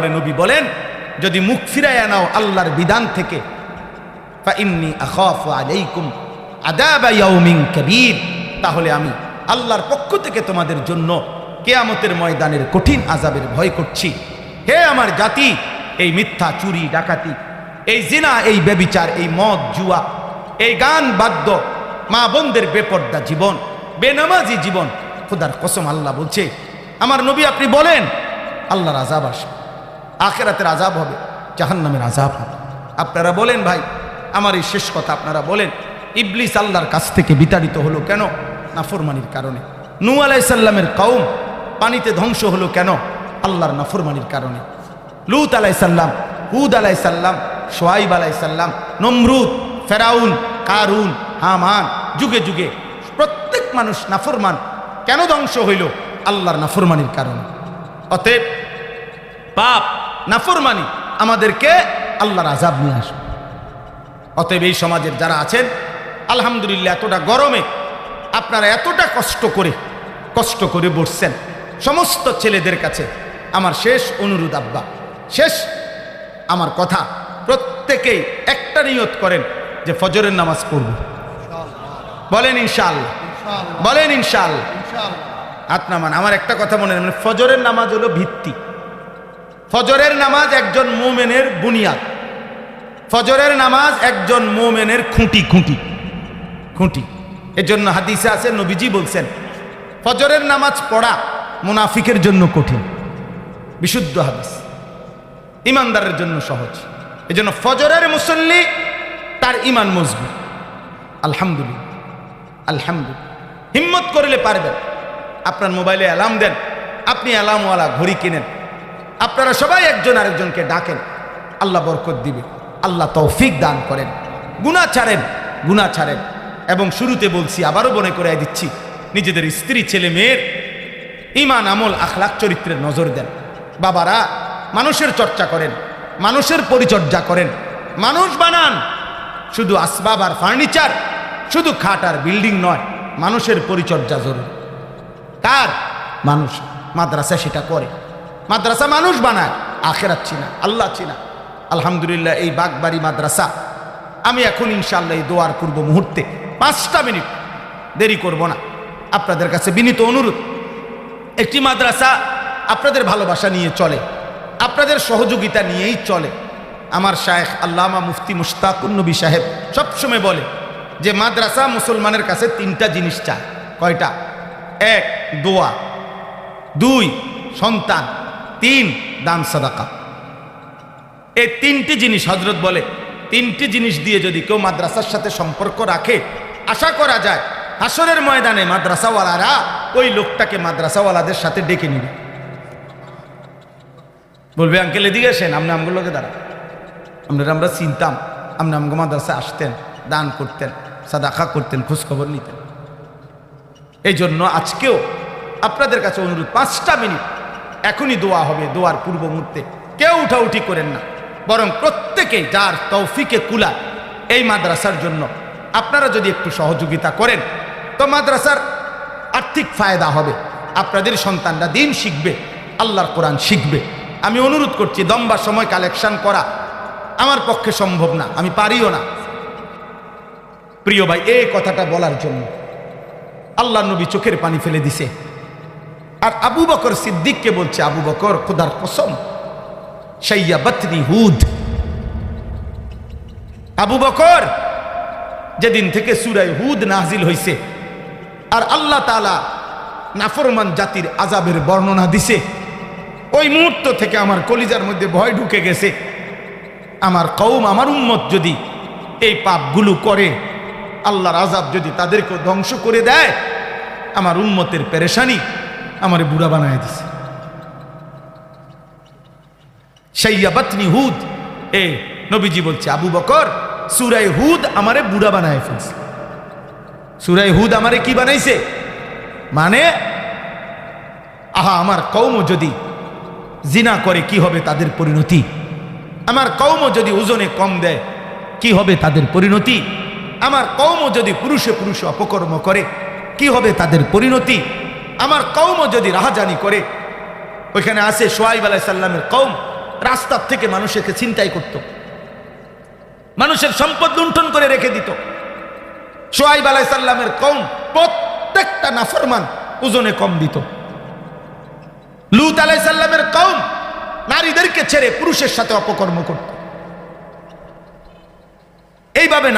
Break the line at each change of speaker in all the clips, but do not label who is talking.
পরে নবী বলেন, যদি মুখ ফিরাইয়া নাও আল্লাহর বিধান থেকে, ফাইন্নী আখাফু আলাইকুম আযাবা ইয়াউমিন কাবীর, তাহলে আমি আল্লাহর পক্ষ থেকে তোমাদের জন্য কিয়ামতের ময়দানের কঠিন আযাবের ভয় করছি। হে আমার জাতি, এই মিথ্যা, চুরি, ডাকাতি, এই জিনা, এই ব্যভিচার, এই মদ, জুয়া, এই গান বাদ্য, মা বোনদের বেপর্দা জীবন, বেনামাজি জীবন, খোদার কসম আল্লাহ বলছে, আমার নবী আপনি বলেন আল্লাহর আযাব আসে, আখিরাতের আযাব হবে, জাহান্নামের আযাব হবে। আপনারা বলেন ভাই, আমার এই শেষ কথা আপনারা বলেন, ইবলিস আল্লাহর কাছ থেকে বিতাড়িত হলো কেন? নাফরমানির কারণে। নূহ আলাইহিস সালামের কওম পানিতে ধ্বংস হলো কেন? আল্লাহর নাফরমানির কারণে। লূত আলাইহিস সালাম, হুদ আলাইহিস সালাম, শুআয়ব আলাইহিস সালাম, নমরুদ, ফেরাউন, কারুন, হামান, যুগে যুগে প্রত্যেক মানুষ নাফরমান কেন ধ্বংস হইল? আল্লাহর নাফরমানির কারণে। অতএব পাপ, নাফরমানি আমাদেরকে আল্লাহর আযাব নিয়ে আসবে। অতএব এই সমাজের যারা আছেন, আলহামদুলিল্লাহ এতটা গরমে আপনারা এতটা কষ্ট করে বসছেন, সমস্ত ছেলেদের কাছে আমার শেষ অনুরোধ, আব্বা শেষ আমার কথা, প্রত্যেকেই একটা নিয়ত করেন যে ফজরের নামাজ পড়ব। বলেন ইনশাআল্লাহ, বলেন ইনশাআল্লাহ। আপনার আমার একটা কথা মনে রাখবেন, ফজরের নামাজ হলো ভিত্তি, ফজরের নামাজ একজন মুমিনের বুনিয়াদ, ফজরের নামাজ একজন মুমিনের খুঁটি। এজন্য হাদিসে আছে, নবীজি বলছেন ফজরের নামাজ পড়া মুনাফিকের জন্য কঠিন, বিশুদ্ধ হাদিস, ইমানদারের জন্য সহজ। এজন্য ফজরের মুসল্লি তার ঈমান মজবুত। আলহামদুলিল্লাহ, আলহামদুলিল্লাহ। হিম্মত করলে পারবেন। আপনার মোবাইলে অ্যালার্ম দেন, আপনি অ্যালার্মওয়ালা ঘড়ি কিনেন, আপনারা সবাই একজন আরেকজনকে ডাকেন, আল্লাহ বরকত দিবে, আল্লাহ তৌফিক দান করেন। গুনাহ ছাড়েন। এবং শুরুতে বলছি, আবারও মনে করাই দিচ্ছি, নিজেদের স্ত্রী, ছেলে মেয়ের ঈমান, আমল, আখলাক, চরিত্রের নজর দেন। বাবারা মানুষের চর্চা করেন, মানুষের পরিচর্যা করেন, মানুষ বানান। শুধু আসবাব আর ফার্নিচার, শুধু খাট আর বিল্ডিং নয়, মানুষের পরিচর্যা জরুরি। কার? মানুষ। মাদ্রাসা সেটা করে, মাদ্রাসা মানুষ বানায়, আখিরাত চিনা, আল্লাহ চিনা। আলহামদুলিল্লাহ এই বাগবাড়ি মাদ্রাসা, আমি এখন ইনশাআল্লাহ এই দোয়ার পূর্ব মুহূর্তে 5টা মিনিট দেরি করব না। আপনাদের কাছে বিনীত অনুরোধ, একটি মাদ্রাসা আপনাদের ভালোবাসা নিয়ে চলে, আপনাদের সহযোগিতা নিয়েই চলে। আমার শায়েখ আল্লামা মুফতি মুশতাকুন নবী সাহেব সবসময় বলে যে মাদ্রাসা মুসলমানের কাছে 3টা জিনিস চায়। কয়টা? 1 দোয়া, 2 সন্তান, 3 দান সাদাকা। এই 3টি জিনিস হযরত বলে, 3টি জিনিস দিয়ে যদি কেউ মাদ্রাসার সাথে সম্পর্ক রাখে, আশা করা যায় হাসরের ময়দানে মাদ্রাসাওয়ালারা ওই লোকটাকে মাদ্রাসাওয়ালাদের সাথে ডেকে নিবে। বলবে, আঙ্কেল এদিকে আসেন, আপনি আমগুলোকে দাঁড়া, আমরা চিনতাম, আপনি আমগো মাদ্রাসায় আসতেন, দান করতেন, সাদাকা করতেন, খোঁজখবর নিতেন। এই জন্য আজকেও আপনাদের কাছে অনুরোধ, 5টা মিনিট এখনই দোয়া হবে। দোয়ার পূর্ব মুহূর্তে কেউ উঠাউঠি করেন না, বরং প্রত্যেকে যার তৌফিকে কুলায় এই মাদ্রাসার জন্য আপনারা যদি একটু সহযোগিতা করেন, তো মাদ্রাসার আর্থিক ফায়দা হবে, আপনাদের সন্তানরা দিন শিখবে, আল্লাহর কোরআন শিখবে। আমি অনুরোধ করছি, লম্বা সময় কালেকশন করা আমার পক্ষে সম্ভব না, আমি পারিও না। প্রিয় ভাই, এই কথাটা বলার জন্য আল্লাহ নবী চোখের পানি ফেলে দিছে। আর আবু বকর সিদ্দিককে বলছে, আবু বকর খোদার কসম, শাইয়াবাতনি হুদ। আবু বকর, যেদিন থেকে সূরা হুদ নাজিল হইছে আর আল্লাহ তাআলা নাফরমান জাতির আযাবের বর্ণনা দিছে, ওই মুহূর্ত থেকে আমার কলিজার মধ্যে ভয় ঢুকে গেছে। আমার কওম, আমার উম্মত যদি এই পাপগুলো করে, আল্লাহর আযাব যদি তাদেরকে ধ্বংস করে দেয়, আমার উম্মতের পেরেশানি আমারে বুড়া বানায় দিছে। শাইয়াবাতনি হুদ, এ নবীজি বলছে, আবু বকর সূরা হুদ আমারে বুড়া বানায় ফেলছে। সূরা হুদ আমারে কি বানাইছে? মানে আমার কওম যদি জিনা করে কি হবে তাদের পরিণতি, আমার কওম যদি ওজনে কম দেয় কি হবে তাদের পরিণতি, আমার কওম যদি পুরুষে পুরুষে অপকর্ম করে কি হবে তাদের পরিণতি, আমার কওম যদি রাহাজানি করে। ওইখানে আছে শুআয়ব আলাইহিস সালামের কওম রাস্তার থেকে মানুষকে ছিনতাই করত, মানুষের সম্পদ লুণ্ঠন করে রেখে দিত। শুআইব আলাইহিস সালামের কওম প্রত্যেকটা নাফরমান ওজনে কম দিত। লূত আলাইহিস সালামের কওম নারীদেরকে ছেড়ে পুরুষের সাথে অপকর্ম করত। এইভাবে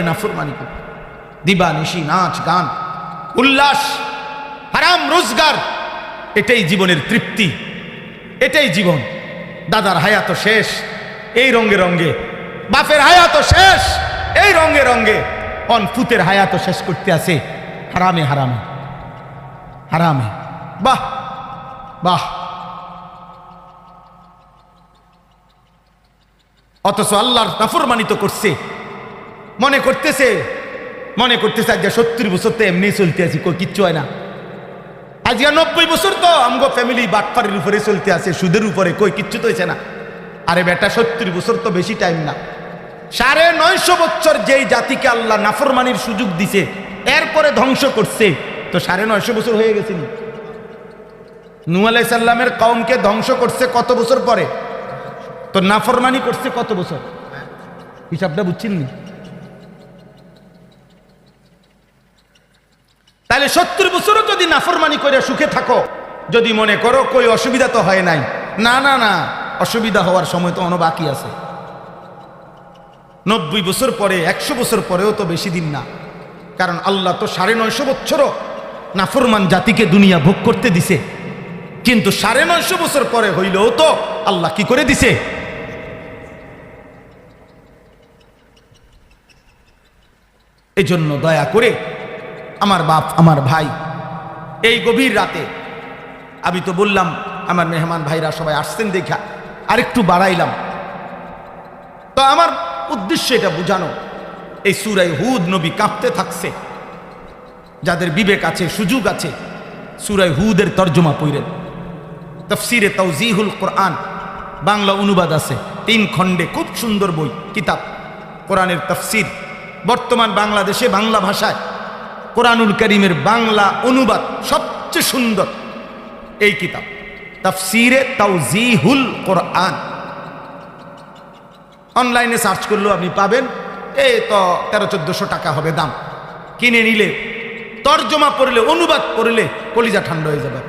নাফরমানি করত। দিবা নিশি নাচ গান উল্লাস, হারাম রোজগার, এটাই জীবনের তৃপ্তি, এটাই জীবন। দাদার হায়াত শেষ এই রঙে রঙে, বাপের হায়াত শেষ এই রঙে রঙে, ফুতের হায়াত শেষ করতে আছে হারামে হারামে হারামে। বাহ বাহ। অথচ আল্লাহর নাফরমানিত করছে, মনে করতেছে আজকে 70 বছর তো এমনি চলতে আছি, কিচ্ছু হয় না। আজকে 90 বছর তো আমগো ফ্যামিলি বাটপাড়ির উপরে চলতে আছে, সুদের উপরে, কিচ্ছু তো হয়েছে না। আরে বেটা 70 বছর তো বেশি টাইম না। 950 বছর যেই জাতিকে আল্লাহ নাফরমানির সুযোগ দিছে, এরপরে ধ্বংস করছে, তো 950 বছর হয়ে গেছে। নূহ আলাইহিস সালামের কওমকে ধ্বংস করছে কত বছর পরে? তো নাফরমানি করছে কত বছর? হিসাবটা বুঝছেন নি? তাহলে 70 বছরও যদি নাফরমানি করে সুখে থাকো, যদি মনে করো কই অসুবিধা তো হয় নাই, না না না, অসুবিধা হওয়ার সময় তো অনেক বাকি আছে। 90 বছর পরে, 100 বছর পরেও তো বেশি দিন না। কারণ আল্লাহ তো 950 বছরও নাফরমান জাতিকে দুনিয়া ভোগ করতে দিছে, কিন্তু 950 বছর পরে হইলেও তো আল্লাহ কি করে দিছে? এজন্য দয়া করে আমার বাপ, আমার ভাই, এই গভীর রাতে আমি তো বললাম আমার মেহমান ভাইরা সবাই আসছেন দেখা আরেকটু বাড়াইলাম। তো আমার উদ্দেশ্য এটা বুঝানো, এই সূরা হুদ নবী কাঁপতে থাকছে, যাদের বিবেক আছে, সুযোগ আছে, সূরা হুদের তর্জমা পড়েন। তাফসিরে তাওজিহুল কোরআন বাংলা অনুবাদ আছে 3 খণ্ডে, খুব সুন্দর বই, কিতাব, কোরআনের তাফসির। বর্তমান বাংলাদেশে বাংলা ভাষায় কোরআনুল কারীমের বাংলা অনুবাদ সবচেয়ে সুন্দর এই কিতাব, তাফসিরে তাওজিহুল কোরআন। অনলাইনে সার্চ করলেও আপনি পাবেন। এই তো 1300-1400 টাকা হবে দাম। কিনে নিলে, তর্জমা পড়লে, অনুবাদ পড়লে কলিজা ঠান্ডা হয়ে যাবে,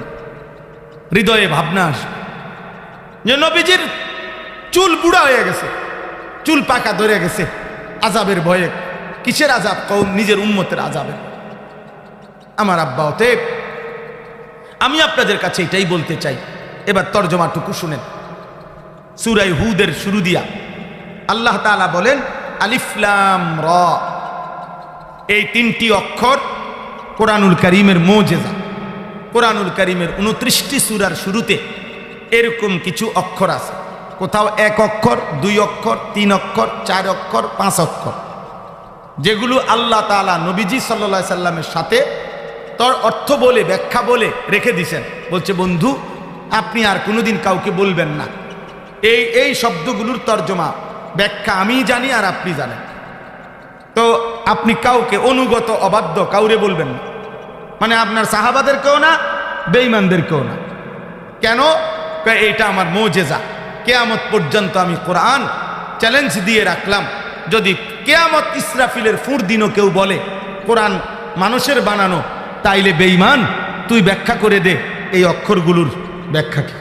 হৃদয়ে ভাবনা আসবে যে নবীজির চুল বুড়া হয়ে গেছে, চুল পাকা ধরে গেছে আযাবের ভয়ে। কিসের আযাব? কওম নিজের উম্মতের আযাবে। আমার আব্বা, অতএব আমি আপনাদের কাছে এটাই বলতে চাই। এবার তর্জমাটুকু শুনেন। সূরা হুদের শুরু দিয়া আল্লাহ তাআলা বলেন আলিফ লাম রা। এই 3টি অক্ষর কোরআনুল কারীমের মুজিজা। কোরআনুল কারীমের 29টি সূরার শুরুতে এরকম কিছু অক্ষর আছে। কোথাও 1 অক্ষর, 2 অক্ষর, 3 অক্ষর, 4 অক্ষর, 5 অক্ষর, যেগুলো আল্লাহ তাআলা নবীজি সাল্লাল্লাহু আলাইহি সাল্লামের সাথে তার অর্থ বলে, ব্যাখ্যা বলে রেখে দিয়েছেন। বলছে বন্ধু, আপনি আর কোনোদিন কাউকে বলবেন না, এই শব্দগুলোর তর্জমা ব্যাখ্যা আমি জানি আর আপনি জানেন। তো আপনি কাউকে, অনুগত অবাধ্য কাউরে বলবেন না, মানে আপনার সাহাবাদেরকেও না, বেঈমানদেরকেও না। কেন? এইটা আমার মুজিজা। কিয়ামত পর্যন্ত আমি কোরআন চ্যালেঞ্জ দিয়ে রাখলাম, যদি কিয়ামত ইসরাফিলের ফুঁড় দিনও কেউ বলে কোরআন মানুষের বানানো, তাইলে বেঈমান তুই ব্যাখ্যা করে দে এই অক্ষরগুলোর ব্যাখ্যা কি।